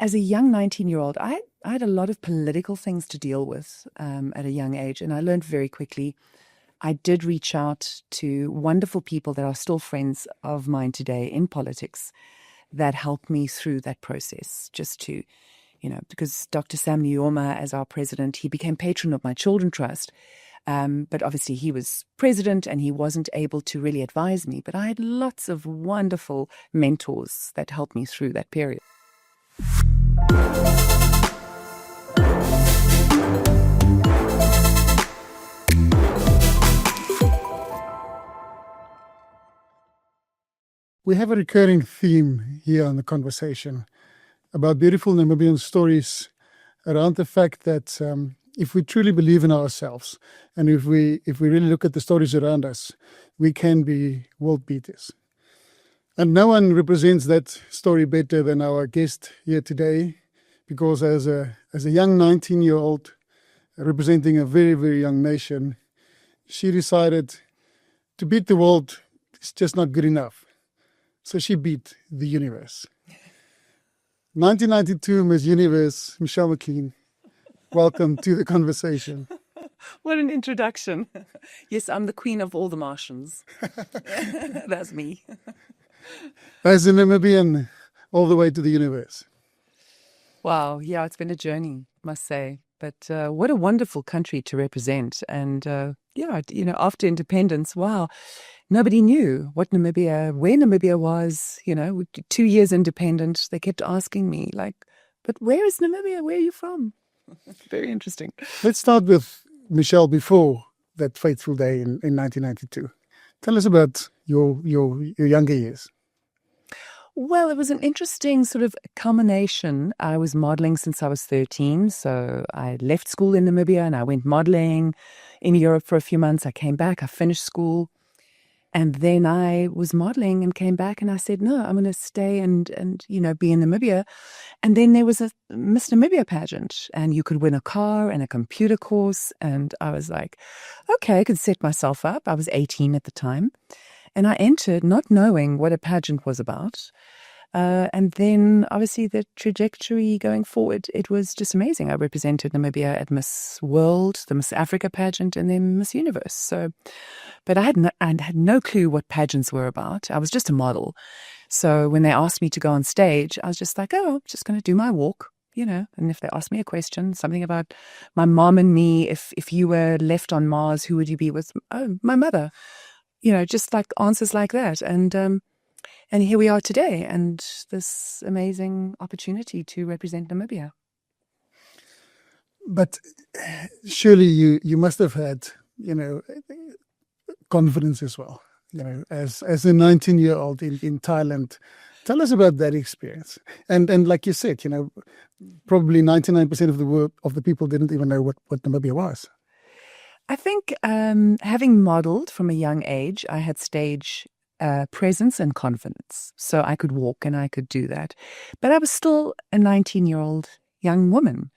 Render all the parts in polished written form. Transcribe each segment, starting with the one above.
As a young 19-year-old, I had a lot of political things to deal with at a young age, and I learned very quickly. I did reach out to wonderful people that are still friends of mine today in politics that helped me through that process. Just to, because Dr. Sam Nujoma, as our president, he became patron of my Children Trust. But obviously he was president and he wasn't able to really advise me. But I had lots of wonderful mentors that helped me through that period. We have a recurring theme here on the conversation about beautiful Namibian stories around the fact that if we truly believe in ourselves and if we really look at the stories around us, we can be world beaters. And no one represents that story better than our guest here today, because as a young 19-year-old representing a very, very young nation, she decided to beat the world is just not good enough. So she beat the universe. 1992 Miss Universe, Michelle McLean, welcome to the conversation. What an introduction. Yes, I'm the queen of all the Martians. That's me. As a Namibian, all the way to the universe. Wow, yeah, it's been a journey, must say. But what a wonderful country to represent. And after independence, wow, nobody knew where Namibia was. 2 years independent. They kept asking me, but where is Namibia? Where are you from? Very interesting. Let's start with Michelle before that fateful day in 1992. Tell us about your younger years. Well, it was an interesting sort of culmination. I was modeling since I was 13. So I left school in Namibia and I went modeling in Europe for a few months. I came back, I finished school. And then I was modeling and came back and I said, no, I'm going to stay and be in Namibia. And then there was a Miss Namibia pageant and you could win a car and a computer course. And I was like, okay, I could set myself up. I was 18 at the time. And I entered not knowing what a pageant was about. And then obviously the trajectory going forward, it was just amazing. I represented Namibia at Miss World, the Miss Africa pageant, and then Miss Universe. But I had no clue what pageants were about. I was just a model. So when they asked me to go on stage, I was just like, oh, I'm just going to do my walk, And if they asked me a question, something about my mom and me, if you were left on Mars, who would you be with? Oh, my mother. Just like answers like that. And here we are today, and this amazing opportunity to represent Namibia. But surely you must have had, confidence as well, as a 19-year-old in Thailand. Tell us about that experience. And like you said, probably 99% of the people didn't even know what Namibia was. I think having modeled from a young age, I had stage presence and confidence. So I could walk and I could do that. But I was still a 19-year-old young woman,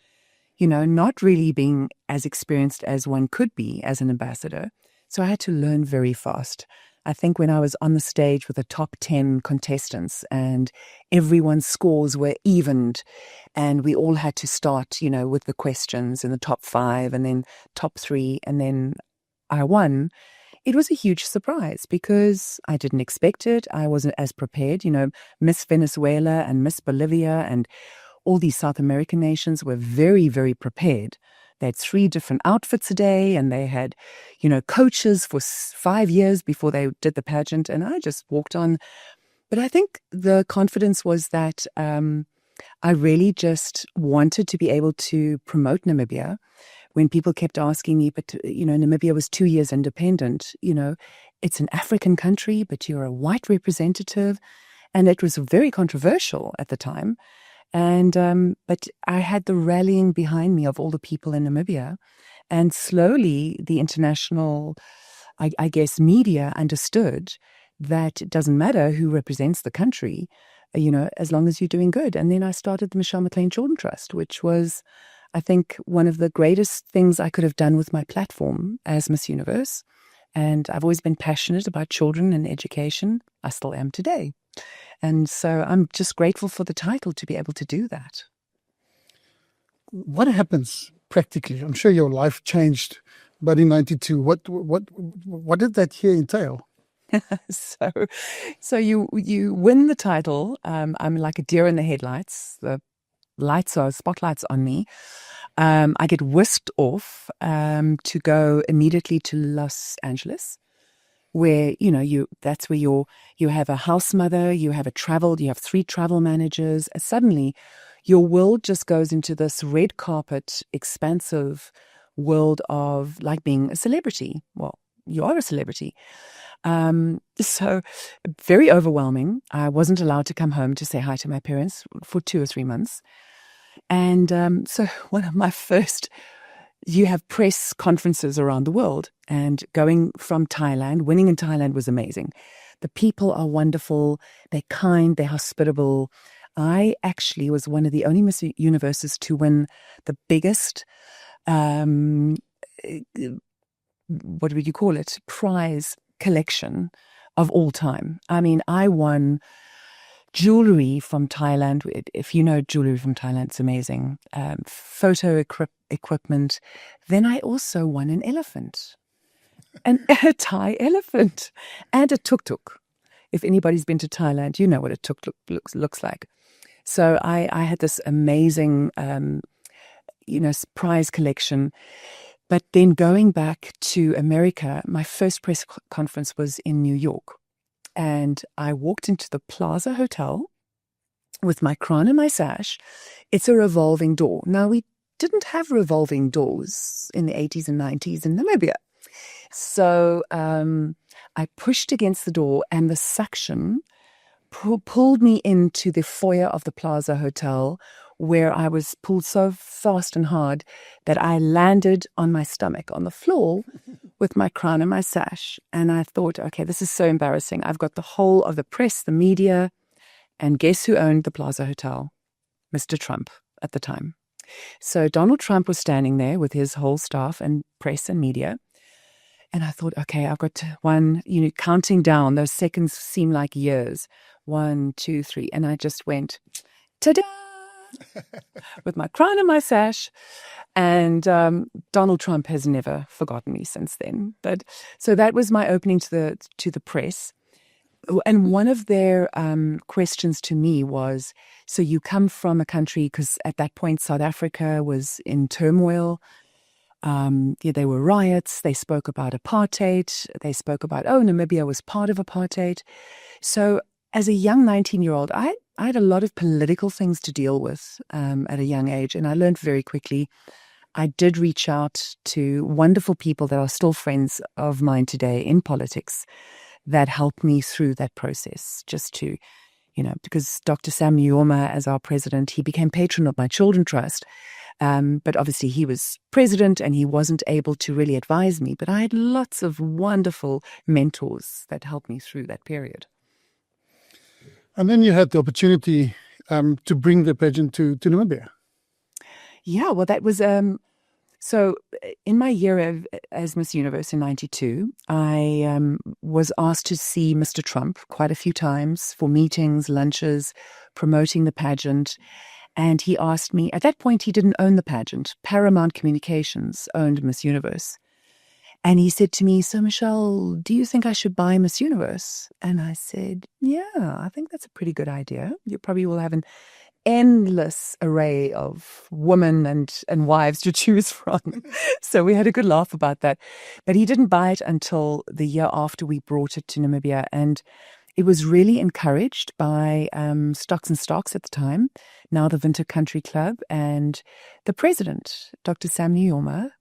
not really being as experienced as one could be as an ambassador. So I had to learn very fast. I think when I was on the stage with the top 10 contestants and everyone's scores were evened and we all had to start, with the questions in the top 5 and then top 3 and then I won, it was a huge surprise because I didn't expect it. I wasn't as prepared. Miss Venezuela and Miss Bolivia and all these South American nations were very, very prepared. They had 3 different outfits a day and they had, coaches for 5 years before they did the pageant. And I just walked on. But I think the confidence was that I really just wanted to be able to promote Namibia. When people kept asking me, but, Namibia was 2 years independent, it's an African country, but you're a white representative. And it was very controversial at the time. And but I had the rallying behind me of all the people in Namibia. And slowly the international, I guess, media understood that it doesn't matter who represents the country, as long as you're doing good. And then I started the Michelle McLean Children Trust, which was, I think, one of the greatest things I could have done with my platform as Miss Universe. And I've always been passionate about children and education. I still am today. And so I'm just grateful for the title to be able to do that. What happens practically? I'm sure your life changed, but in '92, what did that year entail? So you win the title. I'm like a deer in the headlights. The spotlights on me. I get whisked off to go immediately to Los Angeles, where that's where you have a house mother, you have 3 travel managers. And suddenly, your world just goes into this red carpet, expansive world of like being a celebrity. Well, you are a celebrity. So very overwhelming. I wasn't allowed to come home to say hi to my parents for 2 or 3 months. And so one of my first, you have press conferences around the world, and going from Thailand, winning in Thailand was amazing. The people are wonderful. They're kind. They're hospitable. I actually was one of the only Miss Universes to win the biggest, what would you call it, prize collection of all time. I mean, I won jewelry from Thailand. If you know jewelry from Thailand, it's amazing. Photo equipment. Then I also won an elephant, a Thai elephant, and a tuk-tuk. If anybody's been to Thailand, you know what a tuk-tuk looks like. So I had this amazing, prize collection. But then going back to America, my first press conference was in New York. And I walked into the Plaza Hotel with my crown and my sash. It's a revolving door. Now, we didn't have revolving doors in the 80s and 90s in Namibia. So I pushed against the door, and the suction pulled me into the foyer of the Plaza Hotel, where I was pulled so fast and hard that I landed on my stomach on the floor with my crown and my sash. And I thought, okay, this is so embarrassing. I've got the whole of the press, the media, and guess who owned the Plaza Hotel? Mr. Trump at the time. So Donald Trump was standing there with his whole staff and press and media. And I thought, okay, I've got counting down. Those seconds seem like years. 1, 2, 3. And I just went, ta-da! with my crown and my sash. And Donald Trump has never forgotten me since then. But so that was my opening to the press. And one of their questions to me was, so you come from a country, because at that point South Africa was in turmoil. There were riots. They spoke about apartheid. They spoke about, Namibia was part of apartheid. So as a young 19-year-old, I had a lot of political things to deal with at a young age, and I learned very quickly. I did reach out to wonderful people that are still friends of mine today in politics that helped me through that process, just to, because Dr. Sam Nujoma, as our president, he became patron of my Children Trust. But obviously he was president and he wasn't able to really advise me. But I had lots of wonderful mentors that helped me through that period. And then you had the opportunity to bring the pageant to Namibia. Yeah, well, that was so in my year as Miss Universe in '92, I was asked to see Mr. Trump quite a few times for meetings, lunches, promoting the pageant. And he asked me, at that point, he didn't own the pageant. Paramount Communications owned Miss Universe. And he said to me, so Michelle, do you think I should buy Miss Universe? And I said, yeah, I think that's a pretty good idea. You probably will have an endless array of women and wives to choose from. So we had a good laugh about that. But he didn't buy it until the year after we brought it to Namibia. And it was really encouraged by Stocks and Stocks at the time, now the Winter Country Club, and the president, Dr. Sam Nujoma,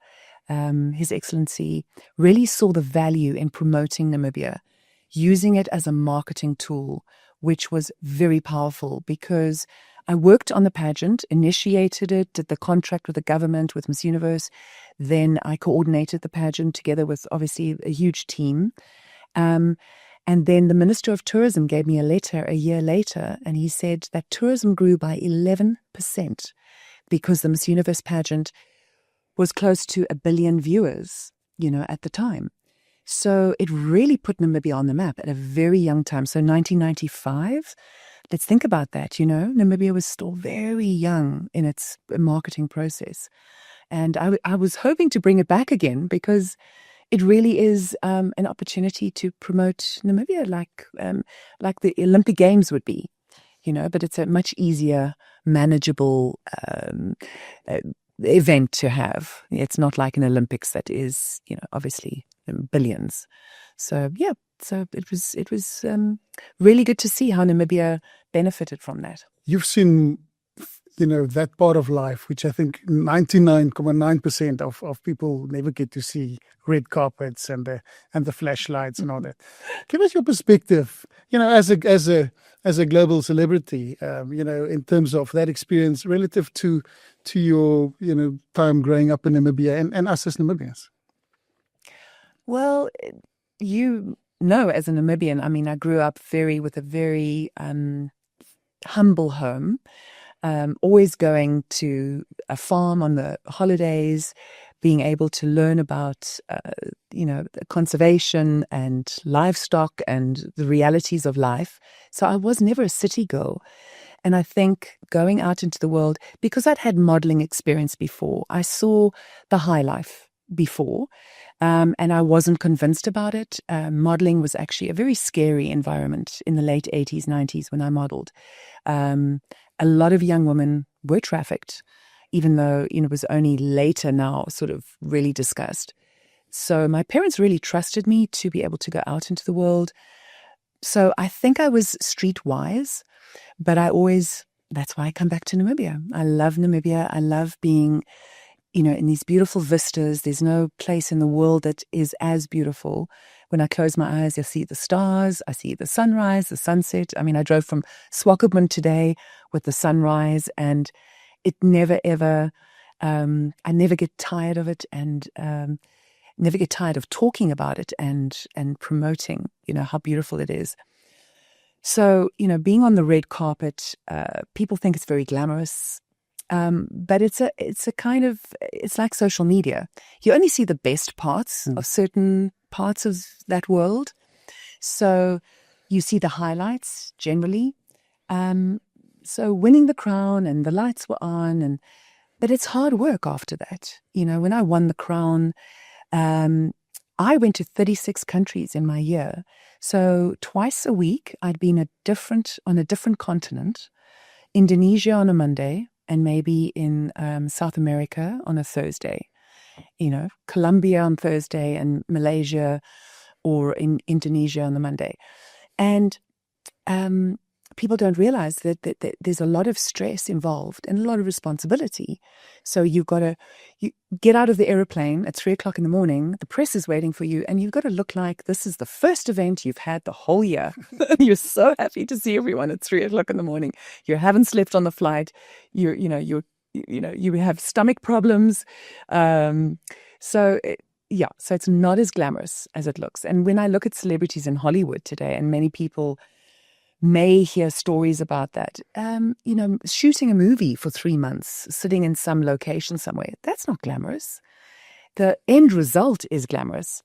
His Excellency, really saw the value in promoting Namibia, using it as a marketing tool, which was very powerful because I worked on the pageant, initiated it, did the contract with the government, with Miss Universe. Then I coordinated the pageant together with obviously a huge team. And then the Minister of Tourism gave me a letter a year later, and he said that tourism grew by 11% because the Miss Universe pageant was close to 1 billion viewers, at the time. So it really put Namibia on the map at a very young time. So 1995, let's think about that, Namibia was still very young in its marketing process. And I was hoping to bring it back again because it really is an opportunity to promote Namibia like the Olympic Games would be, but it's a much easier, manageable uh, event to have. It's not like an Olympics that is, obviously billions. So yeah, so it was really good to see how Namibia benefited from that. You've seen, that part of life, which I think 99.9% of people never get to see, red carpets and the flashlights and all that. Give us your perspective, as a global celebrity, in terms of that experience relative to your, time growing up in Namibia and us as Namibians. Well, as a Namibian, I mean, I grew up with a very humble home. Always going to a farm on the holidays, being able to learn about, conservation and livestock and the realities of life. So I was never a city girl. And I think going out into the world, because I'd had modeling experience before, I saw the high life before, and I wasn't convinced about it. Modeling was actually a very scary environment in the late 80s, 90s when I modeled. A lot of young women were trafficked, even though, it was only later now sort of really discussed. So my parents really trusted me to be able to go out into the world. So I think I was streetwise, but that's why I come back to Namibia. I love Namibia. I love being, in these beautiful vistas. There's no place in the world that is as beautiful. When I close my eyes, I see the stars, I see the sunrise, the sunset. I mean, I drove from Swakopmund today with the sunrise, and it never ever, I never get tired of it, and never get tired of talking about it and promoting, how beautiful it is. So, being on the red carpet, people think it's very glamorous. But it's like social media. You only see the best parts of certain parts of that world. So you see the highlights generally. So winning the crown and the lights were on, but it's hard work after that. When I won the crown, I went to 36 countries in my year. So twice a week I'd been on a different continent, Indonesia on a Monday, and maybe in South America on a Thursday, Colombia on Thursday and Malaysia or in Indonesia on the Monday. And people don't realize that there's a lot of stress involved and a lot of responsibility. So you get out of the airplane at 3:00 in the morning, the press is waiting for you, and you've got to look like this is the first event you've had the whole year. You're so happy to see everyone at 3:00 in the morning. You haven't slept on the flight. You have stomach problems. So it's not as glamorous as it looks. And when I look at celebrities in Hollywood today, and many people may hear stories about that, shooting a movie for 3 months, sitting in some location somewhere, that's not glamorous. The end result is glamorous.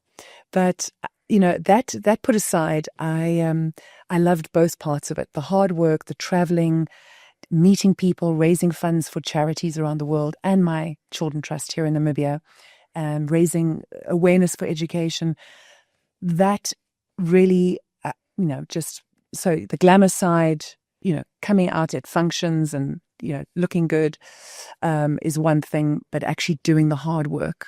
But, that put aside, I loved both parts of it. The hard work, the traveling, meeting people, raising funds for charities around the world, and my Children Trust here in Namibia, raising awareness for education. That really, so the glamour side, coming out at functions and, looking good is one thing, but actually doing the hard work,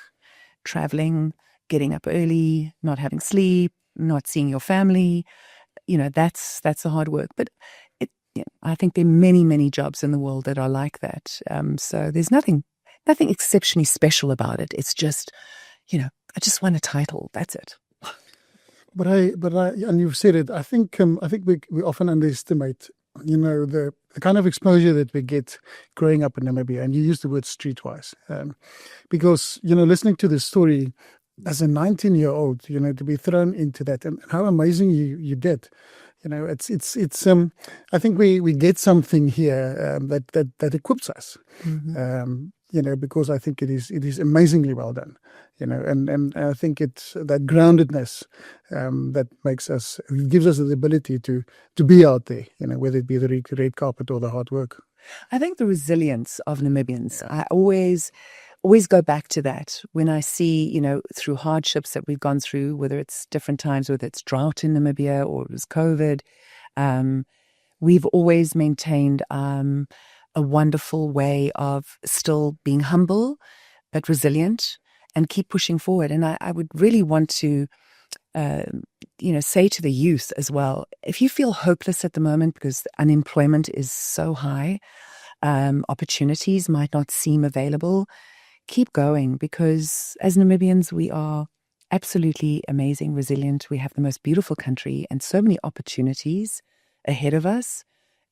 traveling, getting up early, not having sleep, not seeing your family, that's the hard work. But I think there are many, many jobs in the world that are like that. So there's nothing exceptionally special about it. It's just, I just won a title. That's it. But and you've said it. I think we often underestimate, the kind of exposure that we get growing up in Namibia. And you use the word streetwise, because listening to this story as a 19-year-old, to be thrown into that, and how amazing you did. It's. I think we get something here that equips us. Because I think it is amazingly well done. And I think it's that groundedness that gives us the ability to be out there. Whether it be the red carpet or the hard work. I think the resilience of Namibians. I always go back to that when I see, through hardships that we've gone through, whether it's different times, whether it's drought in Namibia or it was COVID. We've always maintained a wonderful way of still being humble, but resilient and keep pushing forward. And I would really want to, say to the youth as well, if you feel hopeless at the moment because unemployment is so high, opportunities might not seem available, keep going, because as Namibians, we are absolutely amazing, resilient. We have the most beautiful country and so many opportunities ahead of us.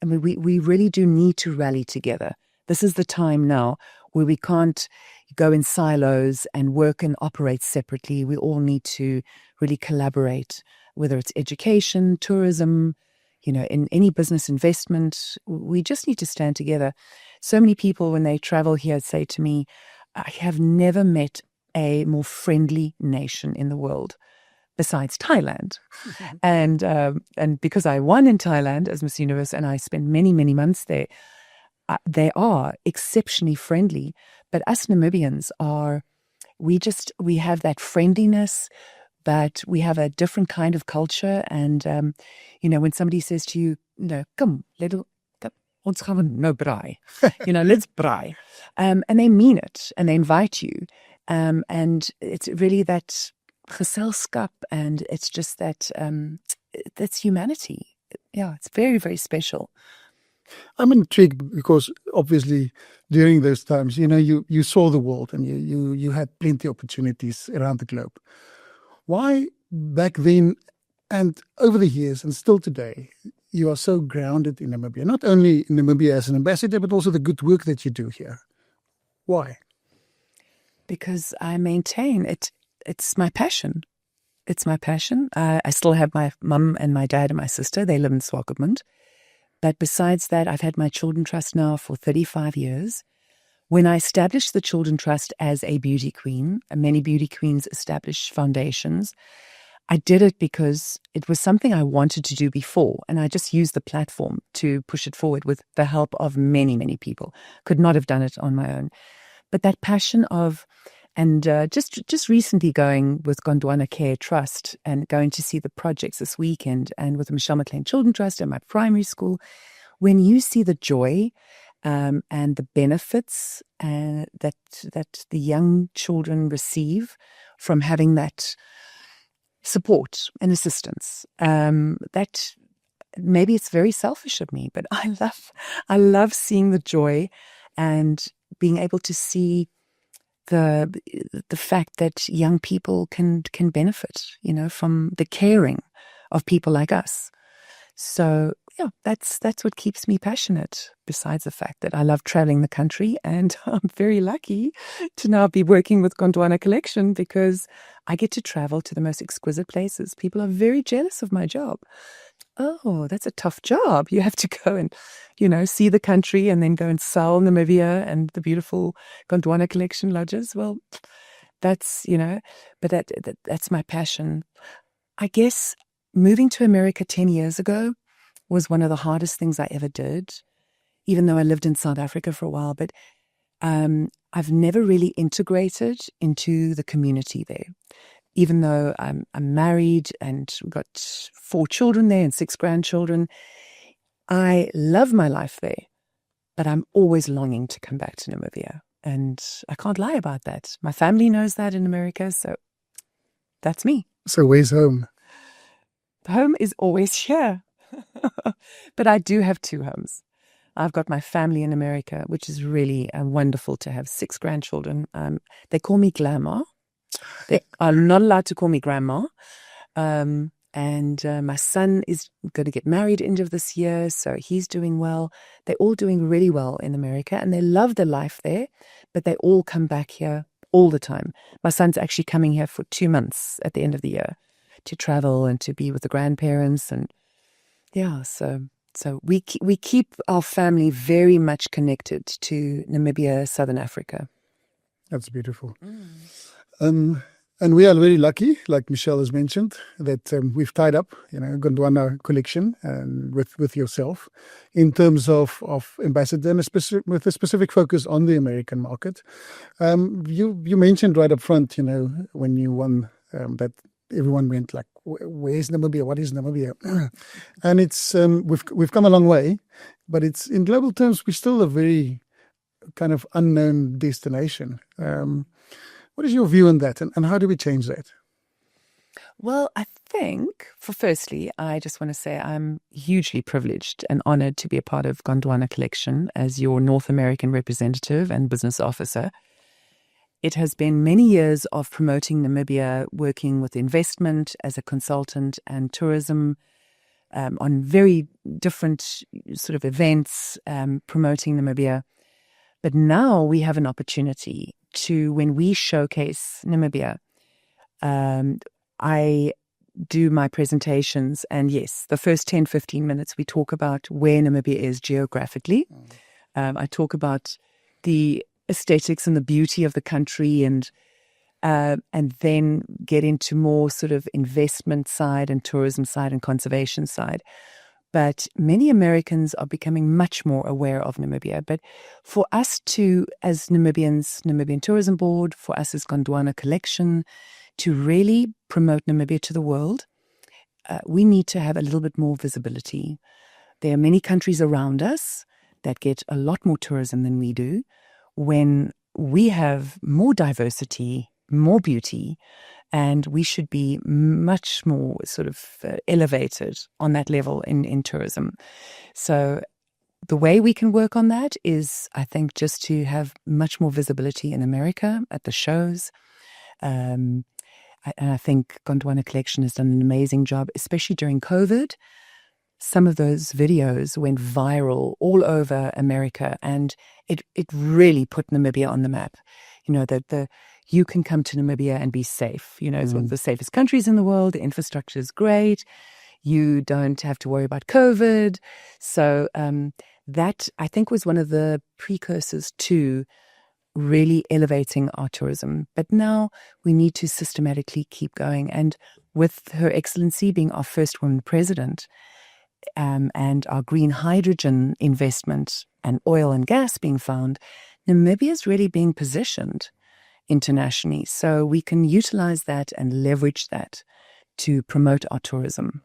And we really do need to rally together. This is the time now where we can't go in silos and work and operate separately. We all need to really collaborate, whether it's education, tourism, in any business investment. We just need to stand together. So many people, when they travel here, say to me, I have never met a more friendly nation in the world besides Thailand. And because I won in Thailand as Miss Universe and I spent many, many months there, they are exceptionally friendly. But us Namibians we have that friendliness, but we have a different kind of culture. And, when somebody says to you, come, ons gaan nou braai, let's braai. And they mean it and they invite you. And it's really that geselskap, and it's just that's humanity. Yeah, it's very, very special. I'm intrigued because obviously during those times, you saw the world and you had plenty of opportunities around the globe. Why back then and over the years and still today, you are so grounded in Namibia? Not only in Namibia as an ambassador, but also the good work that you do here. Why? Because I maintain it. It's my passion. It's my passion. I still have my mum and my dad and my sister. They live in Swakopmund. But besides that, I've had my Children Trust now for 35 years. When I established the Children Trust as a beauty queen, and many beauty queens establish foundations, I did it because it was something I wanted to do before, and I just used the platform to push it forward with the help of many, many people. Could not have done it on my own. But that passion of, and just recently going with Gondwana Care Trust and going to see the projects this weekend, and with the Michelle McLean Children Trust and my primary school, when you see the joy and the benefits that the young children receive from having that support and assistance, that maybe it's very selfish of me, but I love seeing the joy and being able to see the fact that young people can benefit, from the caring of people like us. So yeah, that's what keeps me passionate, besides the fact that I love traveling the country, and I'm very lucky to now be working with Gondwana Collection because I get to travel to the most exquisite places. People are very jealous of my job. Oh, that's a tough job. You have to go and, see the country and then go and sell Namibia and the beautiful Gondwana Collection lodges. Well, that's, but that's my passion. I guess moving to America 10 years ago was one of the hardest things I ever did, even though I lived in South Africa for a while. But I've never really integrated into the community there. Even though I'm married and we've got 4 children there and 6 grandchildren, I love my life there, but I'm always longing to come back to Namibia. And I can't lie about that. My family knows that in America, so that's me. So where's home? Home is always here. But I do have 2 homes. I've got my family in America, which is really wonderful to have 6 grandchildren. They call me Glamour. They are not allowed to call me grandma. And my son is going to get married end of this year, so he's doing well. They're all doing really well in America, and they love their life there, but they all come back here all the time. My son's actually coming here for 2 months at the end of the year to travel and to be with the grandparents. And Yeah, so we keep our family very much connected to Namibia, Southern Africa. That's beautiful. And we are very lucky, like Michelle has mentioned, that we've tied up, Gondwana collection with yourself in terms of ambassador and with a specific focus on the American market. You mentioned right up front, when you won that everyone went like, "Where's Namibia? What is Namibia?" And it's we've come a long way, but it's in global terms we're still a very kind of unknown destination. What is your view on that, and how do we change that? Well, I think, firstly, I just want to say I'm hugely privileged and honored to be a part of Gondwana Collection as your North American representative and business officer. It has been many years of promoting Namibia, working with investment as a consultant and tourism on very different sort of events, promoting Namibia. But now we have an opportunity to, when we showcase Namibia, I do my presentations, and yes, the first 10, 15 minutes we talk about where Namibia is geographically. I talk about the aesthetics and the beauty of the country, and then get into more sort of investment side and tourism side and conservation side. But many Americans are becoming much more aware of Namibia. But for us to, as Namibians, Namibian Tourism Board, for us as Gondwana Collection, to really promote Namibia to the world, we need to have a little bit more visibility. There are many countries around us that get a lot more tourism than we do. When we have more diversity, more beauty, and we should be much more sort of elevated on that level in tourism. So the way we can work on that is, I think, just to have much more visibility in America at the shows. And I think Gondwana Collection has done an amazing job, especially during COVID. Some of those videos went viral all over America, and it really put Namibia on the map. That you can come to Namibia and be safe. It's one of the safest countries in the world. The infrastructure is great. You don't have to worry about COVID. So that, I think, was one of the precursors to really elevating our tourism. But now we need to systematically keep going. And with Her Excellency being our first woman president, and our green hydrogen investment and oil and gas being found, Namibia is really being positioned internationally. So we can utilize that and leverage that to promote our tourism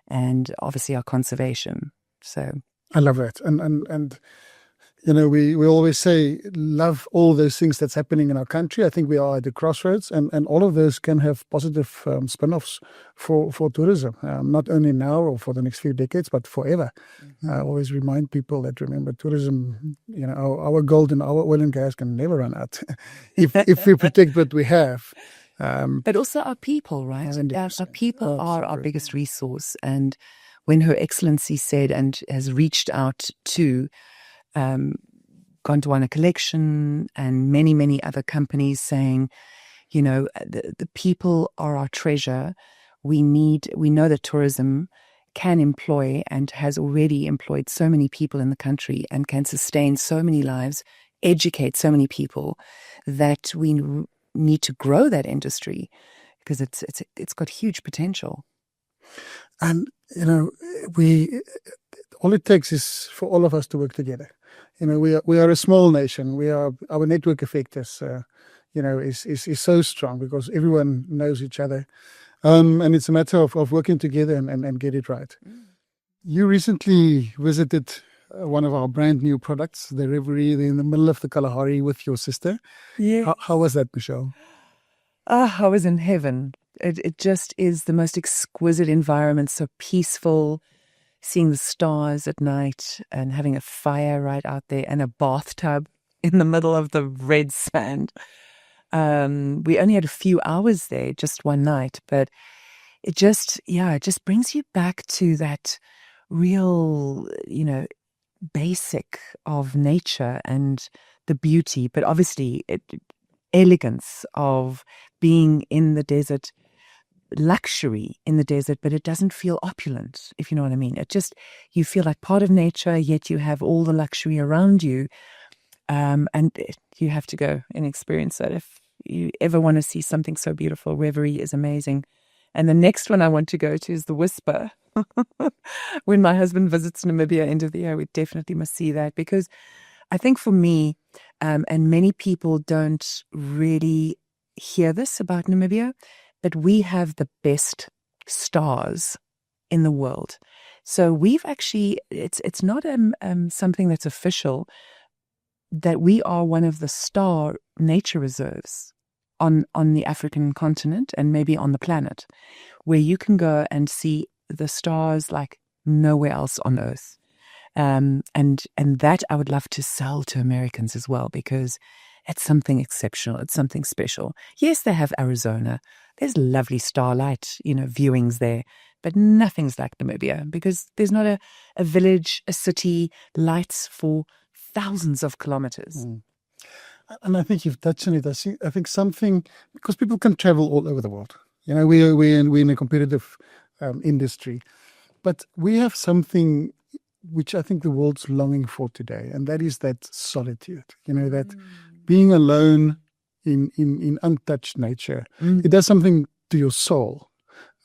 and obviously our conservation. So I love that. And we always say, love all those things that's happening in our country. I think we are at the crossroads, and all of those can have positive spin-offs for tourism, not only now or for the next few decades, but forever. I always remind people that, remember, tourism, our gold and our oil and gas can never run out if we protect what we have. But also our people, right? Our people are our biggest resource. And when Her Excellency said and has reached out to Gondwana Collection and many, many other companies saying, the people are our treasure. We know that tourism can employ and has already employed so many people in the country and can sustain so many lives, educate so many people, that we need to grow that industry because it's got huge potential. And, all it takes is for all of us to work together. We are a small nation. Our network effect is so strong because everyone knows each other, and it's a matter of working together and get it right. You recently visited one of our brand new products, the Reverie, in the middle of the Kalahari with your sister. Yeah. How was that, Michelle? I was in heaven. It just is the most exquisite environment, so peaceful. Seeing the stars at night and having a fire right out there and a bathtub in the middle of the red sand. We only had a few hours there, just one night, but it just brings you back to that real, basic of nature and the beauty, but obviously elegance of being in the desert, luxury in the desert, but it doesn't feel opulent, if you know what I mean. You feel like part of nature, yet you have all the luxury around you. You have to go and experience that. If you ever want to see something so beautiful, Reverie is amazing. And the next one I want to go to is the Whisper. When my husband visits Namibia end of the year, we definitely must see that, because I think for me, and many people don't really hear this about Namibia, but we have the best stars in the world. So we've actually, it's not something that's official, that we are one of the star nature reserves on the African continent and maybe on the planet, where you can go and see the stars like nowhere else on Earth. And that I would love to sell to Americans as well, because it's something exceptional. It's something special. Yes, they have Arizona. There's lovely starlight, viewings there, but nothing's like Namibia, because there's not a village, a city, lights for thousands of kilometers. And I think you've touched on it. I think something, because people can travel all over the world. We're in a competitive industry, but we have something which I think the world's longing for today, and that is that solitude. That being alone in untouched nature, it does something to your soul.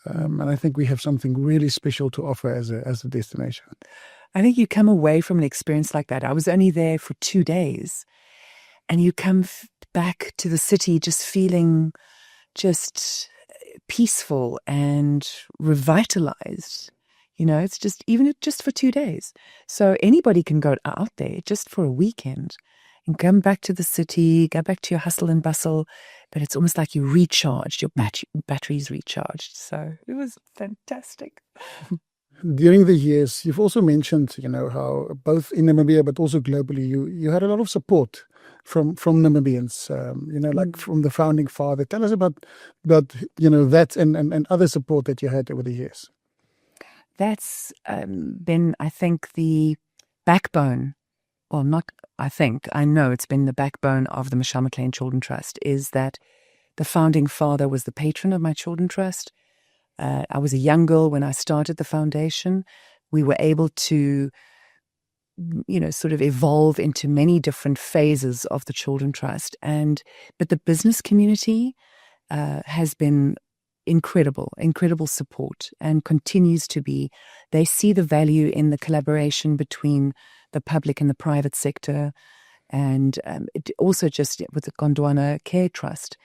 And I think we have something really special to offer as a destination. I think you come away from an experience like that. I was only there for 2 days, and you come back to the city just feeling just peaceful and revitalized. It's just for 2 days. So anybody can go out there just for a weekend and come back to the city, go back to your hustle and bustle, but it's almost like you recharged, your batteries recharged. So it was fantastic. During the years, you've also mentioned, how both in Namibia but also globally, you had a lot of support from Namibians, like from the founding father. Tell us about that and other support that you had over the years. That's been, I think, the backbone. Well, not I think, I know it's been the backbone of the Michelle McLean Children Trust, is that the founding father was the patron of my children trust. I was a young girl when I started the foundation. We were able to, sort of evolve into many different phases of the children trust. But the business community has been incredible support, and continues to be. They see the value in the collaboration between the public and the private sector. And it also, just with the Gondwana Care Trust,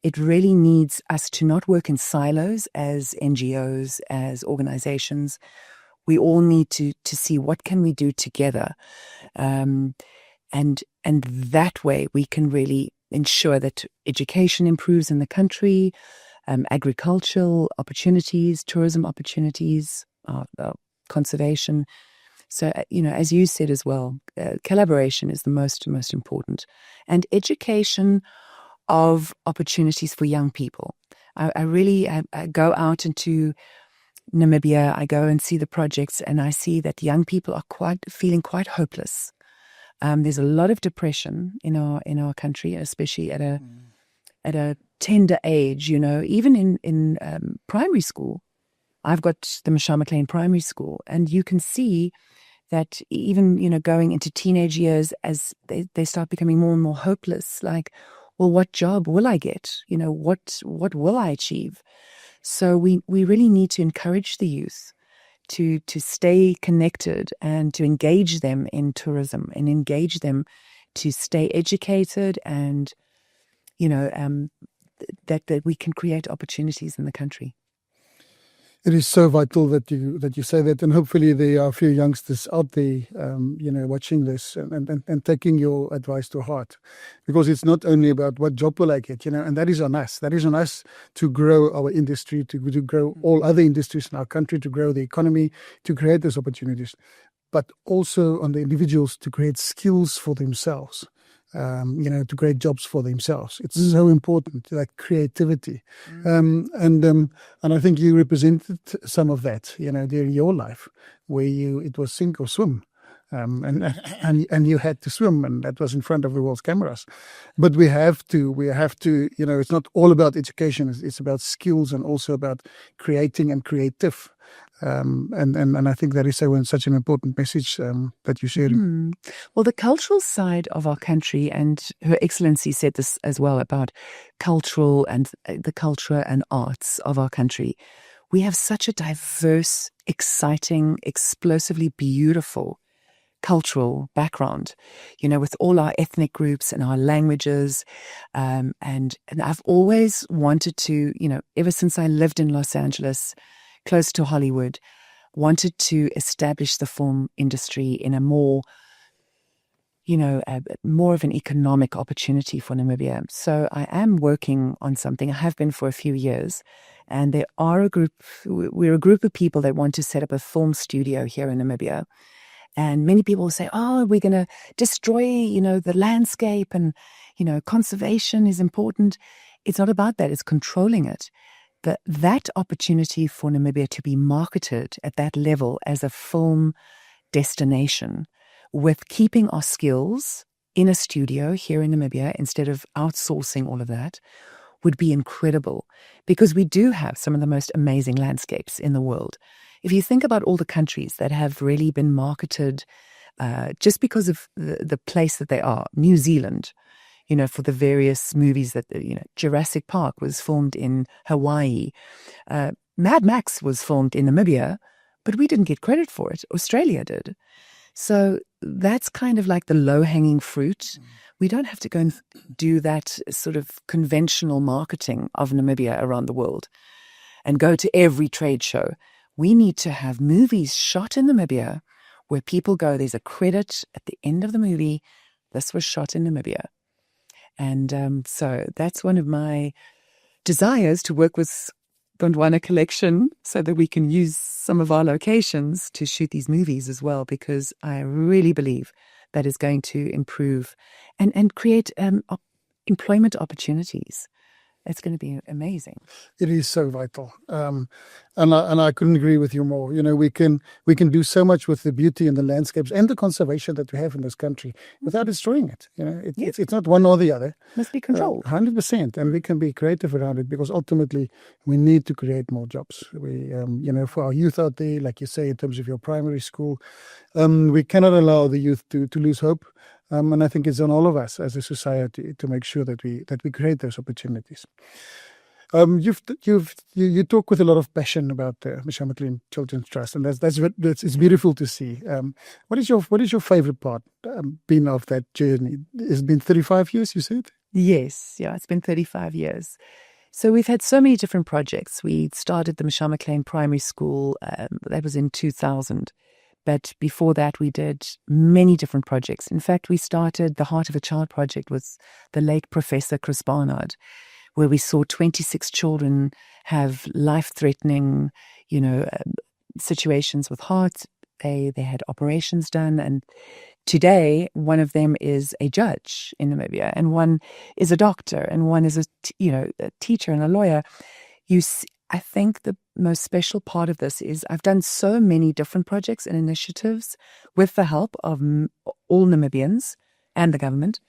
it really needs us to not work in silos as NGOs, as organizations. We all need to see what can we do together. And that way we can really ensure that education improves in the country, agricultural opportunities, tourism opportunities, conservation. So, as you said as well, collaboration is the most important. And education of opportunities for young people. I really go out into Namibia, I go and see the projects, and I see that young people are feeling quite hopeless. There's a lot of depression in our country, especially at a tender age. Even in primary school. I've got the Michelle McLean Primary School, and you can see that even going into teenage years, as they start becoming more and more hopeless, like, well, what job will I get? What will I achieve? So we really need to encourage the youth to stay connected and to engage them in tourism, and engage them to stay educated, and that we can create opportunities in the country. It is so vital that you say that, and hopefully there are a few youngsters out there, watching this and taking your advice to heart, because it's not only about what job will I get, and that is on us. That is on us to grow our industry, to grow all other industries in our country, to grow the economy, to create those opportunities, but also on the individuals to create skills for themselves. To create jobs for themselves. It's so important, like creativity. And I think you represented some of that, during your life, where it was sink or swim. and you had to swim, and that was in front of the world's cameras. But we have to, it's not all about education. It's about skills and also about creating and creative. And I think that is such an important message that you're sharing. Well, the cultural side of our country, and Her Excellency said this as well about cultural and the culture and arts of our country. We have such a diverse, exciting, explosively beautiful cultural background, with all our ethnic groups and our languages. And I've always wanted to, ever since I lived in Los Angeles, close to Hollywood, wanted to establish the film industry in a more, more of an economic opportunity for Namibia. So I am working on something. I have been for a few years. And we're a group of people that want to set up a film studio here in Namibia. And many people say, oh, we're going to destroy, the landscape and, conservation is important. It's not about that. It's controlling it. That opportunity for Namibia to be marketed at that level as a film destination with keeping our skills in a studio here in Namibia instead of outsourcing all of that would be incredible, because we do have some of the most amazing landscapes in the world. If you think about all the countries that have really been marketed just because of the place that they are, New Zealand, for the various movies that, Jurassic Park was filmed in Hawaii. Mad Max was filmed in Namibia, but we didn't get credit for it. Australia did. So that's kind of like the low-hanging fruit. We don't have to go and do that sort of conventional marketing of Namibia around the world and go to every trade show. We need to have movies shot in Namibia where people go, there's a credit at the end of the movie, this was shot in Namibia. And so that's one of my desires, to work with Gondwana Collection so that we can use some of our locations to shoot these movies as well, because I really believe that is going to improve and create employment opportunities. It's going to be amazing. It is so vital, and I couldn't agree with you more. We can do so much with the beauty and the landscapes and the conservation that we have in this country without destroying it. It's not one or the other. Must be controlled. 100%, and we can be creative around it, because ultimately we need to create more jobs. We, for our youth out there, like you say, in terms of your primary school, we cannot allow the youth to lose hope. And I think it's on all of us as a society to make sure that we create those opportunities. You talk with a lot of passion about Michelle McLean Children Trust, and it's beautiful to see. What is your favorite part been of that journey? It's been 35 years, you said? Yes, yeah, it's been 35 years. So we've had so many different projects. We started the Michelle McLean Primary School. That was in 2000. But before that, we did many different projects. In fact, we started the Heart of a Child project with the late Professor Chris Barnard, where we saw 26 children have life-threatening, situations with hearts. They had operations done. And today, one of them is a judge in Namibia, and one is a doctor, and one is a teacher and a lawyer. I think the most special part of this is I've done so many different projects and initiatives with the help of all Namibians and the government.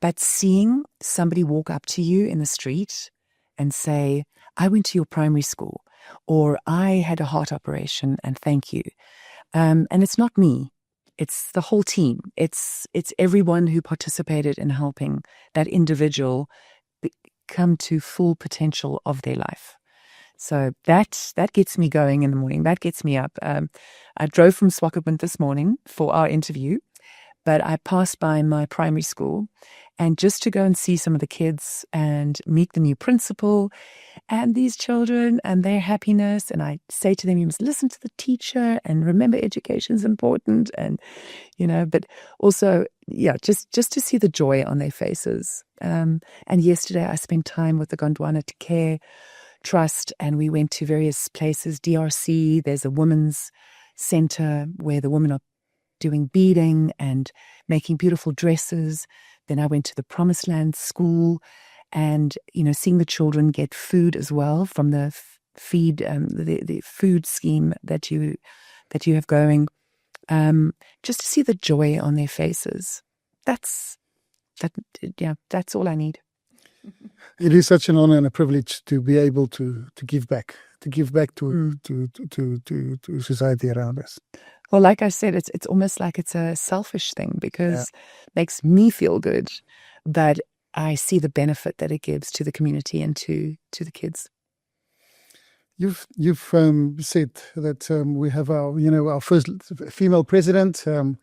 But seeing somebody walk up to you in the street and say, I went to your primary school, or I had a heart operation and thank you. And it's not me. It's the whole team. It's everyone who participated in helping that individual come to full potential of their life. So that gets me going in the morning. That gets me up. I drove from Swakopmund this morning for our interview, but I passed by my primary school, and just to go and see some of the kids and meet the new principal and these children and their happiness. And I say to them, you must listen to the teacher and remember education is important. And, but also, just to see the joy on their faces. And yesterday I spent time with the Gondwana Care Trust, and we went to various places. DRC, there's a women's center where the women are doing beading and making beautiful dresses. Then I went to the Promised Land School, and seeing the children get food as well from the feed, the food scheme that you have going. just to see the joy on their faces. That's all I need. It is such an honor and a privilege to be able to give back to society around us. Well, like I said, it's almost like it's a selfish thing because it makes me feel good that I see the benefit that it gives to the community and to the kids. You've said that we have our first female president, Her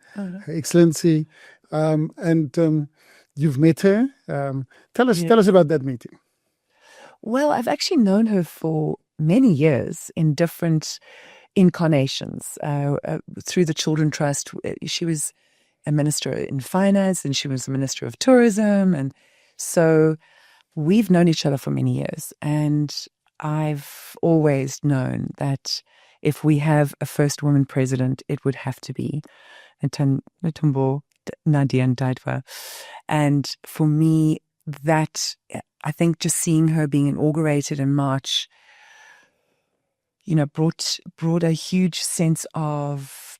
Excellency, and you've met her. Tell us about that meeting. Well, I've actually known her for many years in different incarnations. Through the Children Trust, she was a minister in finance and she was a minister of tourism. And so we've known each other for many years. And I've always known that if we have a first woman president, it would have to be Ntumbo Nandi-Ndaitwah. And for me, that, I think just seeing her being inaugurated in March, brought a huge sense of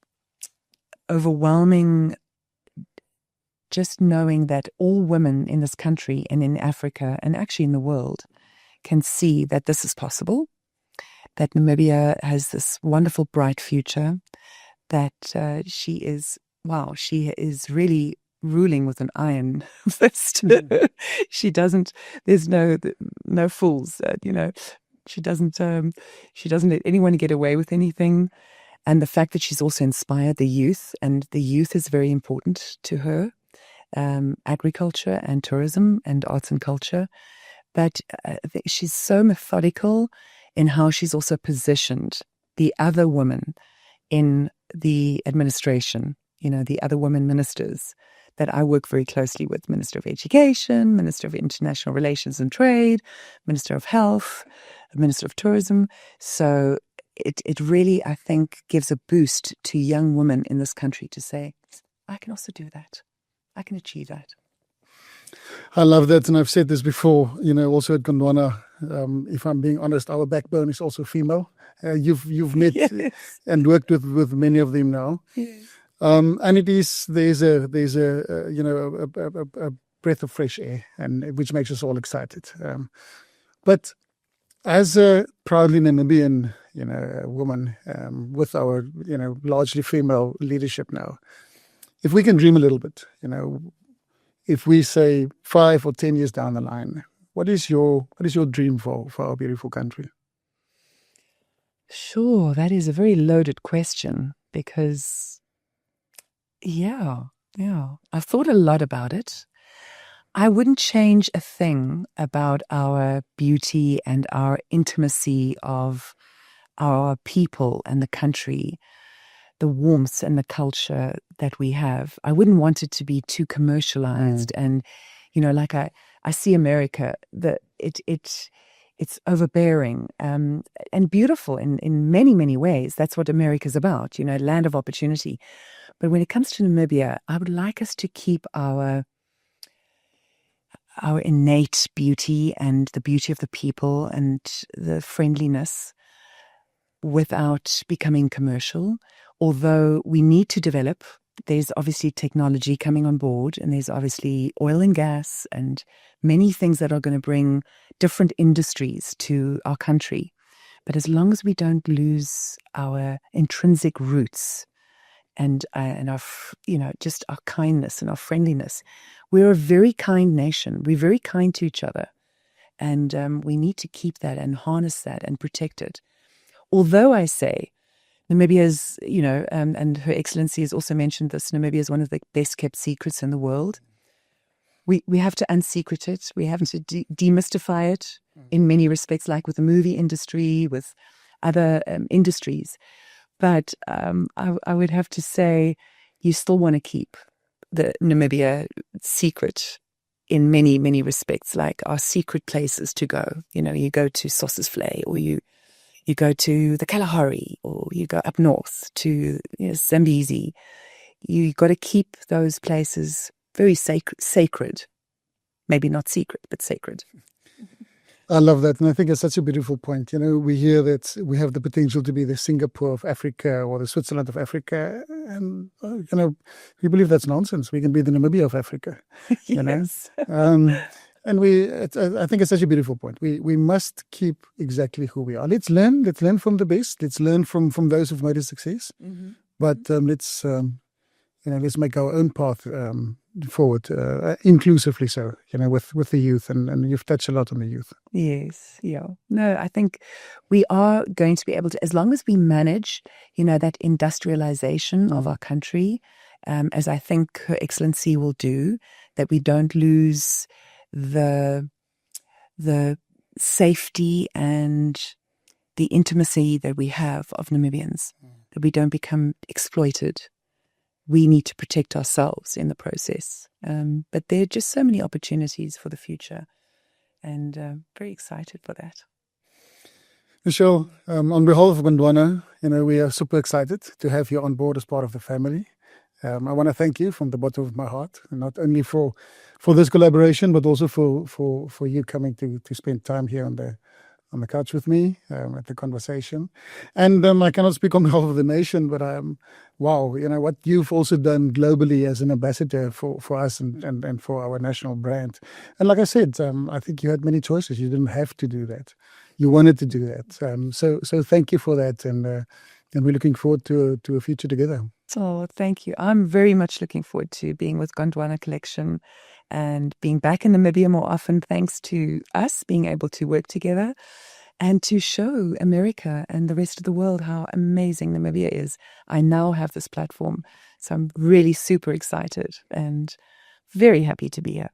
overwhelming, just knowing that all women in this country and in Africa and actually in the world can see that this is possible, that Namibia has this wonderful, bright future, that she is really ruling with an iron fist. She doesn't, there's no fools, she doesn't let anyone get away with anything. And the fact that she's also inspired the youth, and the youth is very important to her, agriculture and tourism and arts and culture. But she's so methodical in how she's also positioned the other women in the administration, the other women ministers that I work very closely with, Minister of Education, Minister of International Relations and Trade, Minister of Health, Minister of Tourism. So it really, I think, gives a boost to young women in this country to say, I can also do that. I can achieve that. I love that, and I've said this before, also at Gondwana, if I'm being honest, our backbone is also female. You've met and worked with many of them now. Yes. And there's a breath of fresh air, and which makes us all excited. But as a proudly Namibian, woman, with our, largely female leadership now, if we can dream a little bit, if we say 5 or 10 years down the line, what is your dream for our beautiful country? Sure, that is a very loaded question because, I've thought a lot about it. I wouldn't change a thing about our beauty and our intimacy of our people and the country, the warmth and the culture that we have. I wouldn't want it to be too commercialized. And, like I see America, that it's overbearing and beautiful in many, many ways. That's what America's about, land of opportunity. But when it comes to Namibia, I would like us to keep our innate beauty and the beauty of the people and the friendliness without becoming commercial. Although we need to develop, there's obviously technology coming on board, and there's obviously oil and gas and many things that are going to bring different industries to our country. But as long as we don't lose our intrinsic roots and our, just our kindness and our friendliness, we're a very kind nation. We're very kind to each other, and we need to keep that and harness that and protect it. Although I say, Namibia's, and Her Excellency has also mentioned this, Namibia is one of the best kept secrets in the world. We have to unsecret it. We have to demystify it in many respects, like with the movie industry, with other industries. But I would have to say you still want to keep the Namibia secret in many, many respects, like our secret places to go. You go to Sossusvlei, or you go to the Kalahari, or you go up north to Zambezi. You got to keep those places very sacred. Maybe not secret, but sacred. I love that. And I think it's such a beautiful point. We hear that we have the potential to be the Singapore of Africa or the Switzerland of Africa. And, we believe that's nonsense. We can be the Namibia of Africa, Yes. And I think it's such a beautiful point. We must keep exactly who we are. Let's learn from the best. Let's learn from those who've made a success. Mm-hmm. But let's make our own path forward, inclusively so, with the youth. And you've touched a lot on the youth. Yes, yeah. No, I think we are going to be able to, as long as we manage, that industrialization of our country, as I think Her Excellency will do, that we don't lose the safety and the intimacy that we have of Namibians, that we don't become exploited. We need to protect ourselves in the process. But there are just so many opportunities for the future, and very excited for that. Michelle, on behalf of Gondwana, we are super excited to have you on board as part of the family. I want to thank you from the bottom of my heart, not only for this collaboration, but also for you coming to spend time here on the couch with me at the conversation. And I cannot speak on behalf of the nation, but wow, what you've also done globally as an ambassador for us and for our national brand. And like I said, I think you had many choices. You didn't have to do that. You wanted to do that. So thank you for that. And we're looking forward to a future together. Oh, thank you. I'm very much looking forward to being with Gondwana Collection and being back in Namibia more often, thanks to us being able to work together and to show America and the rest of the world how amazing Namibia is. I now have this platform, so I'm really super excited and very happy to be here.